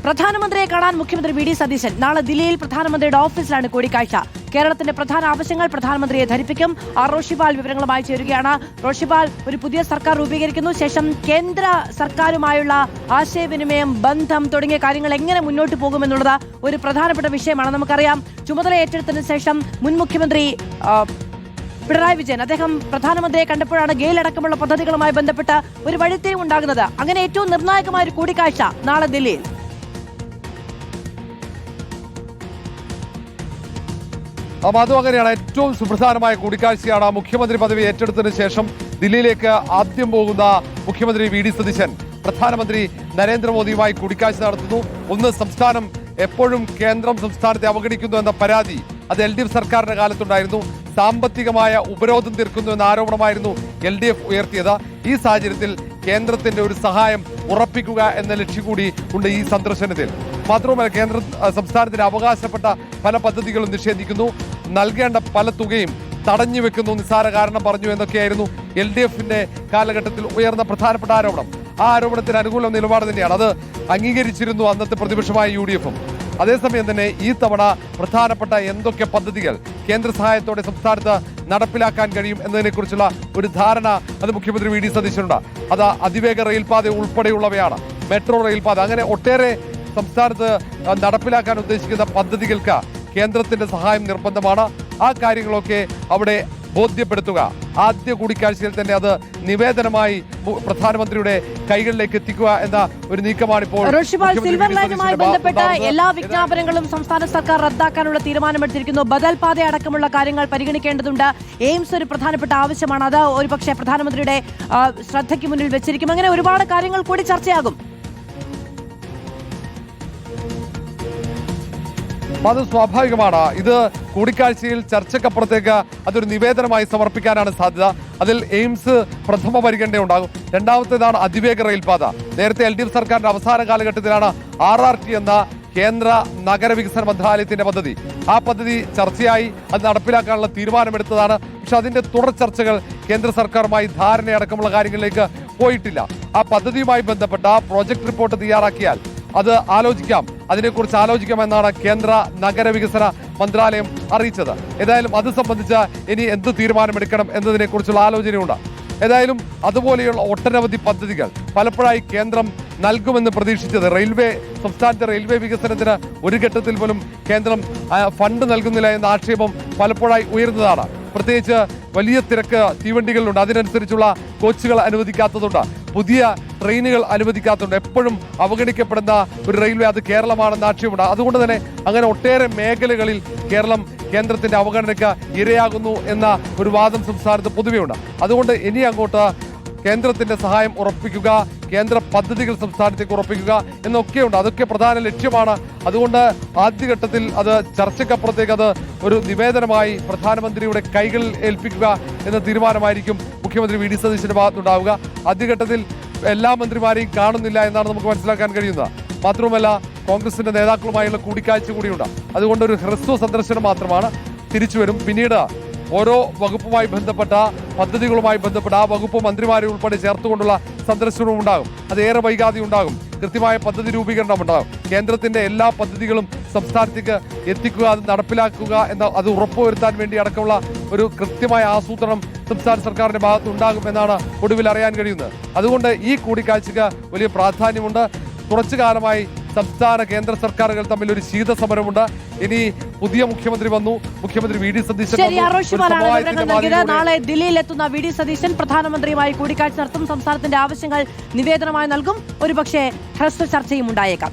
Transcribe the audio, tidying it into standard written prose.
പ്രധാനമന്ത്രിയെ കാണാൻ മുഖ്യമന്ത്രി വി ഡി സതീശൻ നാളെ ദില്ലിയിൽ പ്രധാനമന്ത്രിയുടെ ഓഫീസിലാണ് കൂടിക്കാഴ്ച. കേരളത്തിന്റെ പ്രധാന ആവശ്യങ്ങൾ പ്രധാനമന്ത്രിയെ ധരിപ്പിക്കും. റോഷിപാൽ വിവരങ്ങളുമായി ചേരുകയാണ്. റോഷിപാൽ, ഒരു പുതിയ സർക്കാർ രൂപീകരിക്കുന്നു, ശേഷം കേന്ദ്ര സർക്കാരുമായുള്ള ആശയവിനിമയം, ബന്ധം തുടങ്ങിയ കാര്യങ്ങൾ എങ്ങനെ മുന്നോട്ട് പോകുമെന്നുള്ളത് ഒരു പ്രധാനപ്പെട്ട വിഷയമാണ്. നമുക്കറിയാം, ചുമതല ഏറ്റെടുത്തതിനു ശേഷം മുൻ മുഖ്യമന്ത്രി പിണറായി വിജയൻ അദ്ദേഹം പ്രധാനമന്ത്രിയെ കണ്ടപ്പോഴാണ് ഗെയിൽ അടക്കമുള്ള പദ്ധതികളുമായി ബന്ധപ്പെട്ട് ഒരു വഴിത്തിരിവ് ഉണ്ടാകുന്നത്. അങ്ങനെ ഏറ്റവും നിർണായകമായ ഒരു കൂടിക്കാഴ്ച നാളെ ദില്ലിയിൽ. അതും അങ്ങനെയാണ്. ഏറ്റവും സുപ്രധാനമായ കൂടിക്കാഴ്ചയാണ്. മുഖ്യമന്ത്രി പദവി ഏറ്റെടുത്തതിനു ശേഷം ദില്ലിയിലേക്ക് ആദ്യം പോകുന്ന മുഖ്യമന്ത്രി വി ഡി സതീശൻ പ്രധാനമന്ത്രി നരേന്ദ്രമോദിയുമായി കൂടിക്കാഴ്ച നടത്തുന്നു. ഒന്ന്, സംസ്ഥാനം എപ്പോഴും കേന്ദ്രം സംസ്ഥാനത്തെ അവഗണിക്കുന്നു എന്ന പരാതി അത് LDF സർക്കാരിന്റെ കാലത്തുണ്ടായിരുന്നു. സാമ്പത്തികമായ ഉപരോധം തീർക്കുന്നു എന്ന ആരോപണമായിരുന്നു LDF ഉയർത്തിയത്. ഈ സാഹചര്യത്തിൽ കേന്ദ്രത്തിന്റെ ഒരു സഹായം ഉറപ്പിക്കുക എന്ന ലക്ഷ്യം കൂടി ഉണ്ട് ഈ സന്ദർശനത്തിൽ. മാത്രമല്ല, കേന്ദ്ര സംസ്ഥാനത്തിന് അവകാശപ്പെട്ട പല പദ്ധതികളും നിഷേധിക്കുന്നു, നൽകേണ്ട പല തുകയും തടഞ്ഞു വെക്കുന്നു, നിസ്സാര കാരണം പറഞ്ഞു എന്നൊക്കെയായിരുന്നു LDFന്റെ കാലഘട്ടത്തിൽ ഉയർന്ന പ്രധാനപ്പെട്ട ആരോപണം. ആ ആരോപണത്തിന് അനുകൂല നിലപാട് തന്നെയാണ്. അത് അംഗീകരിച്ചിരുന്നു അന്നത്തെ പ്രതിപക്ഷമായ UDF-ഉം. അതേസമയം തന്നെ ഈ തവണ പ്രധാനപ്പെട്ട എന്തൊക്കെ പദ്ധതികൾ കേന്ദ്ര സഹായത്തോടെ സംസ്ഥാനത്ത് നടപ്പിലാക്കാൻ കഴിയും എന്നതിനെക്കുറിച്ചുള്ള ഒരു ധാരണ അത് മുഖ്യമന്ത്രി വി ഡി സതീശനുണ്ട്. അത് അതിവേഗ റെയിൽപാത ഉൾപ്പെടെയുള്ളവയാണ്, മെട്രോ റെയിൽപാത, അങ്ങനെ ഒട്ടേറെ സംസ്ഥാനത്ത് നടപ്പിലാക്കാൻ ഉദ്ദേശിക്കുന്ന പദ്ധതികൾക്ക് കേന്ദ്രത്തിന്റെ സഹായം നിർബന്ധമാണ്. ആ കാര്യങ്ങളൊക്കെ അവിടെ ബോധ്യപ്പെടുത്തുക. ആദ്യ കൂടിക്കാഴ്ചയിൽ തന്നെ അത് നിവേദനമായി പ്രധാനമന്ത്രിയുടെ കൈകളിലേക്ക് എത്തിക്കുക എന്ന ഒരു നീക്കമാണ് ഇപ്പോൾ. സിൽവർ ലൈനുമായി ബന്ധപ്പെട്ട എല്ലാ വിജ്ഞാപനങ്ങളും സംസ്ഥാന സർക്കാർ റദ്ദാക്കാനുള്ള തീരുമാനമെടുത്തിരിക്കുന്നു. ബദൽ പാത അടക്കമുള്ള കാര്യങ്ങൾ പരിഗണിക്കേണ്ടതുണ്ട്. എയിംസ് ഒരു പ്രധാനപ്പെട്ട ആവശ്യമാണ്. അത് ഒരുപക്ഷെ പ്രധാനമന്ത്രിയുടെ ശ്രദ്ധയ്ക്ക് മുന്നിൽ വെച്ചിരിക്കും. അങ്ങനെ ഒരുപാട് കാര്യങ്ങൾ കൂടി ചർച്ചയാകും. അത് സ്വാഭാവികമാണ്. ഇത് കൂടിക്കാഴ്ചയിൽ ചർച്ചക്കപ്പുറത്തേക്ക് അതൊരു നിവേദനമായി സമർപ്പിക്കാനാണ് സാധ്യത. അതിൽ എയിംസ് പ്രഥമ പരിഗണന ഉണ്ടാകും. രണ്ടാമത്തേതാണ് അതിവേഗ റെയിൽപാത. നേരത്തെ LDF സർക്കാരിന്റെ അവസാന കാലഘട്ടത്തിലാണ് RRT എന്ന കേന്ദ്ര നഗരവികസന മന്ത്രാലയത്തിന്റെ പദ്ധതി. ആ പദ്ധതി ചർച്ചയായി അത് നടപ്പിലാക്കാനുള്ള തീരുമാനമെടുത്തതാണ്. പക്ഷെ അതിന്റെ തുടർ ചർച്ചകൾ കേന്ദ്ര സർക്കാരുമായി ധാരണയടക്കമുള്ള കാര്യങ്ങളിലേക്ക് പോയിട്ടില്ല. ആ പദ്ധതിയുമായി ബന്ധപ്പെട്ട പ്രോജക്ട് റിപ്പോർട്ട് തയ്യാറാക്കിയാൽ അത് ആലോചിക്കാം, അതിനെക്കുറിച്ച് ആലോചിക്കാമെന്നാണ് കേന്ദ്ര നഗരവികസന മന്ത്രാലയം അറിയിച്ചത്. ഏതായാലും അത് സംബന്ധിച്ച് ഇനി എന്ത് തീരുമാനമെടുക്കണം എന്നതിനെക്കുറിച്ചുള്ള ആലോചനയുണ്ട്. ഏതായാലും അതുപോലെയുള്ള ഒട്ടനവധി പദ്ധതികൾ പലപ്പോഴായി കേന്ദ്രം നൽകുമെന്ന് പ്രതീക്ഷിച്ചത്, സംസ്ഥാനത്തെ റെയിൽവേ വികസനത്തിന് ഒരു ഘട്ടത്തിൽ പോലും കേന്ദ്രം ഫണ്ട് നൽകുന്നില്ല എന്ന ആക്ഷേപം പലപ്പോഴായി ഉയർന്നതാണ്. പ്രത്യേകിച്ച് വലിയ തിരക്ക് തീവണ്ടികളിലുണ്ട്, അതിനനുസരിച്ചുള്ള കോച്ചുകൾ അനുവദിക്കാത്തതുണ്ട്, പുതിയ ട്രെയിനുകൾ അനുവദിക്കാത്തതുണ്ട്. എപ്പോഴും അവഗണിക്കപ്പെടുന്ന ഒരു റെയിൽവേ അത് കേരളമാണെന്ന ആക്ഷേപമുണ്ട്. അതുകൊണ്ട് തന്നെ അങ്ങനെ ഒട്ടേറെ മേഖലകളിൽ കേരളം കേന്ദ്രത്തിന്റെ അവഗണനയ്ക്ക് ഇരയാകുന്നു എന്ന ഒരു വാദം സംസ്ഥാനത്ത് പൊതുവെയുണ്ട്. അതുകൊണ്ട് ഇനി അങ്ങോട്ട് കേന്ദ്രത്തിന്റെ സഹായം ഉറപ്പിക്കുക, കേന്ദ്ര പദ്ധതികൾ സംസ്ഥാനത്തേക്ക് ഉറപ്പിക്കുക എന്നൊക്കെയുണ്ട്. അതൊക്കെ പ്രധാന ലക്ഷ്യമാണ്. അതുകൊണ്ട് ആദ്യഘട്ടത്തിൽ അത് ചർച്ചയ്ക്കപ്പുറത്തേക്ക് അത് ഒരു നിവേദനമായി പ്രധാനമന്ത്രിയുടെ കൈകളിൽ ഏൽപ്പിക്കുക എന്ന തീരുമാനമായിരിക്കും മുഖ്യമന്ത്രി വി ഡി സതീശന്റെ ഭാഗത്തുണ്ടാവുക. ആദ്യഘട്ടത്തിൽ എല്ലാ മന്ത്രിമാരെയും കാണുന്നില്ല എന്നാണ് നമുക്ക് മനസ്സിലാക്കാൻ കഴിയുന്നത്. മാത്രവുമല്ല, കോൺഗ്രസിന്റെ നേതാക്കളുമായുള്ള കൂടിക്കാഴ്ച കൂടിയുണ്ട്. അതുകൊണ്ട് ഒരു ഹ്രസ്വ സന്ദർശനം മാത്രമാണ്, തിരിച്ചുവരും. പിന്നീട് ഓരോ വകുപ്പുമായി ബന്ധപ്പെട്ട പദ്ധതികളുമായി ബന്ധപ്പെട്ട ആ വകുപ്പ് മന്ത്രിമാരെ ഉൾപ്പെടെ ചേർത്തുകൊണ്ടുള്ള സന്ദർശനവും ഉണ്ടാകും. അത് ഏറെ വൈകാതെ ഉണ്ടാകും. കൃത്യമായ പദ്ധതി രൂപീകരണം ഉണ്ടാകും. കേന്ദ്രത്തിന്റെ എല്ലാ പദ്ധതികളും സംസ്ഥാനത്തേക്ക് എത്തിക്കുക, അത് നടപ്പിലാക്കുക എന്ന അത് ഉറപ്പുവരുത്താൻ വേണ്ടി അടക്കമുള്ള ഒരു കൃത്യമായ ആസൂത്രണം സംസ്ഥാന സർക്കാരിന്റെ ഭാഗത്ത് ഉണ്ടാകും എന്നാണ് ഒടുവിൽ അറിയാൻ കഴിയുന്നത്. അതുകൊണ്ട് ഈ കൂടിക്കാഴ്ചയ്ക്ക് വലിയ പ്രാധാന്യമുണ്ട്. കുറച്ചു കാലമായി സംസ്ഥാന കേന്ദ്ര സർക്കാരുകൾ തമ്മിൽ ഒരു ശീതസമരമുണ്ട്. ഇനി പുതിയ മുഖ്യമന്ത്രി വന്നു, മുഖ്യമന്ത്രി വി ഡി സതീശൻ. നാളെ ദില്ലിയിൽ എത്തുന്ന വി ഡി സതീശൻ പ്രധാനമന്ത്രിയുമായി കൂടിക്കാഴ്ച നടത്തും. സംസ്ഥാനത്തിന്റെ ആവശ്യങ്ങൾ നിവേദനമായി നൽകും. ഒരുപക്ഷെ ഹ്രസ്വ ചർച്ചയും ഉണ്ടായേക്കാം.